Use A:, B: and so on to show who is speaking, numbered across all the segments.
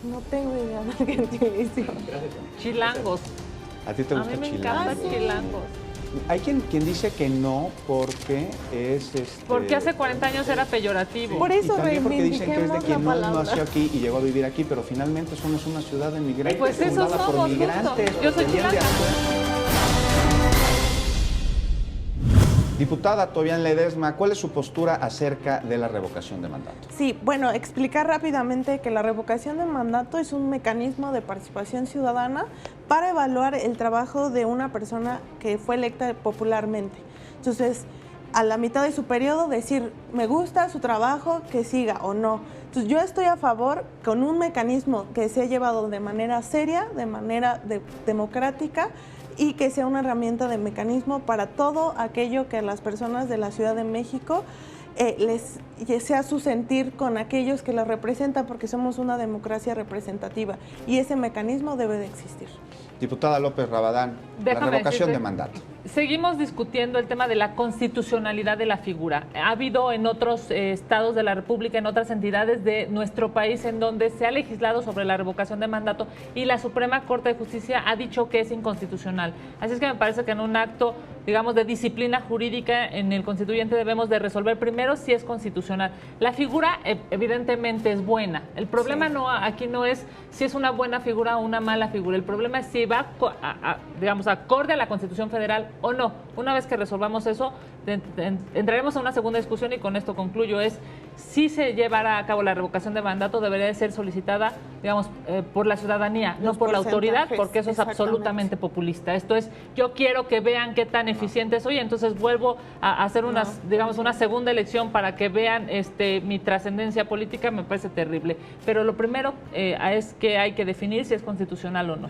A: No tengo idea del gentilicio.
B: Chilangos.
C: ¿A ti te
B: A
C: gusta
B: mí me
C: chilango?
B: encantan chilangos.
C: Hay quien dice que no porque es
B: Porque hace 40 años era peyorativo.
A: Por eso
C: y también porque dicen que es de
A: reivindiquemos
C: quien
A: la
C: no
A: palabra.
C: nació aquí y llegó a vivir aquí, pero finalmente somos una ciudad de migrantes
B: Pues eso
C: fundada por
B: somos,
C: migrantes.
B: justo. Yo soy
C: Venían de
B: chilanga.
C: afuera. Diputada Tobián Ledesma, ¿cuál es su postura acerca de la revocación de mandato?
A: Sí, bueno, explicar rápidamente que la revocación de mandato es un mecanismo de participación ciudadana para evaluar el trabajo de una persona que fue electa popularmente. Entonces, a la mitad de su periodo decir, me gusta su trabajo, que siga o no. Entonces, yo estoy a favor con un mecanismo que se ha llevado de manera seria, de manera democrática, y que sea una herramienta de mecanismo para todo aquello que a las personas de la Ciudad de México les sea su sentir con aquellos que la representan, porque somos una democracia representativa y ese mecanismo debe de existir.
C: Diputada López Rabadán, la revocación de mandato.
B: Seguimos discutiendo el tema de la constitucionalidad de la figura. Ha habido en otros estados de la República, en otras entidades de nuestro país, en donde se ha legislado sobre la revocación de mandato y la Suprema Corte de Justicia ha dicho que es inconstitucional. Así es que me parece que en un acto, digamos, de disciplina jurídica en el constituyente debemos de resolver primero si es constitucional. La figura evidentemente es buena. El problema aquí no es si es una buena figura o una mala figura. El problema es si va, digamos, acorde a la Constitución Federal o no. Una vez que resolvamos eso, entraremos a una segunda discusión y con esto concluyo. Es si se llevará a cabo la revocación de mandato, debería de ser solicitada, digamos, por la ciudadanía, no por la autoridad, porque eso es absolutamente populista. Esto es, yo quiero que vean qué tan eficiente soy, entonces vuelvo a hacer digamos, una segunda elección para que vean mi trascendencia política. Me parece terrible. Pero lo primero es que hay que definir si es constitucional o no.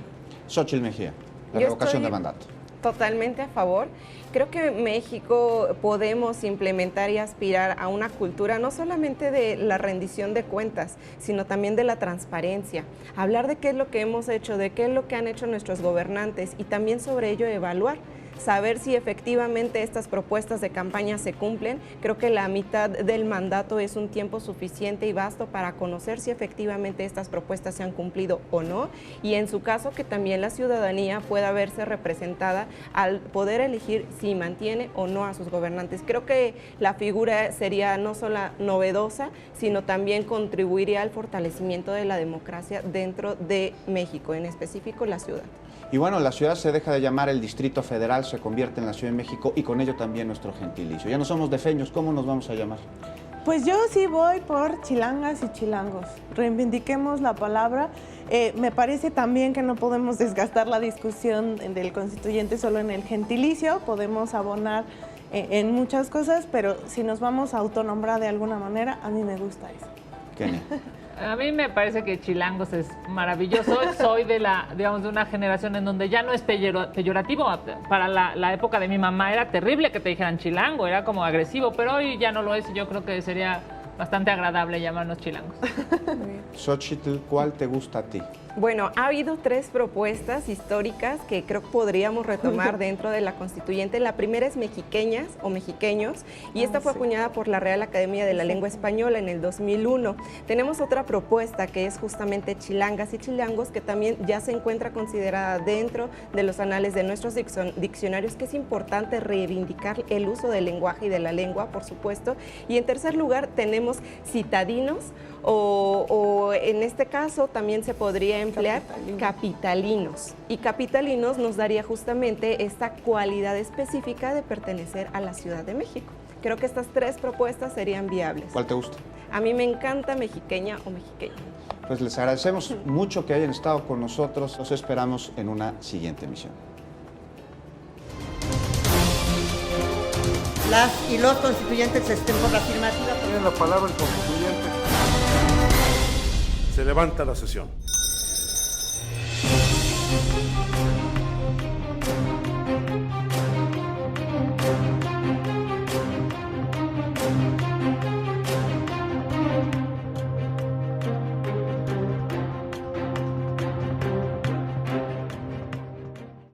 C: Xóchitl Mejía, la revocación de mandato.
D: Totalmente a favor. Creo que en México podemos implementar y aspirar a una cultura no solamente de la rendición de cuentas, sino también de la transparencia. Hablar de qué es lo que hemos hecho, de qué es lo que han hecho nuestros gobernantes y también sobre ello evaluar. Saber si efectivamente estas propuestas de campaña se cumplen. Creo que la mitad del mandato es un tiempo suficiente y vasto para conocer si efectivamente estas propuestas se han cumplido o no, y en su caso que también la ciudadanía pueda verse representada al poder elegir si mantiene o no a sus gobernantes. Creo que la figura sería no solo novedosa, sino también contribuiría al fortalecimiento de la democracia dentro de México, en específico la ciudad.
C: Y bueno, la ciudad se deja de llamar el Distrito Federal, se convierte en la Ciudad de México y con ello también nuestro gentilicio. Ya no somos defeños, ¿cómo nos vamos a llamar?
A: Pues yo sí voy por chilangas y chilangos. Reivindiquemos la palabra. Me parece también que no podemos desgastar la discusión del constituyente solo en el gentilicio, podemos abonar en muchas cosas, pero si nos vamos a autonombrar de alguna manera, a mí me gusta eso.
C: Kenia.
B: A mí me parece que chilangos es maravilloso. Soy de digamos, de una generación en donde ya no es peyorativo. Para la época de mi mamá era terrible que te dijeran chilango, era como agresivo, pero hoy ya no lo es y yo creo que sería bastante agradable llamarnos chilangos.
C: Xóchitl, ¿cuál te gusta a ti?
D: Bueno, ha habido 3 propuestas históricas que creo que podríamos retomar dentro de la constituyente. La primera es mexiqueñas o mexiqueños y esta fue acuñada por la Real Academia de la Lengua Española en el 2001. Tenemos otra propuesta que es justamente chilangas y chilangos, que también ya se encuentra considerada dentro de los anales de nuestros diccionarios, que es importante reivindicar el uso del lenguaje y de la lengua, por supuesto. Y en tercer lugar tenemos citadinos o en este caso también se podría emplear capitalinos. Y capitalinos nos daría justamente esta cualidad específica de pertenecer a la Ciudad de México. Creo que estas 3 propuestas serían viables.
C: ¿Cuál te gusta?
D: A mí me encanta mexiqueña o mexiqueño.
C: Pues les agradecemos mucho que hayan estado con nosotros. Los esperamos en una siguiente emisión.
E: Las y los constituyentes estén por la afirmativa.
F: Tiene la palabra el constituyente. Se levanta la sesión.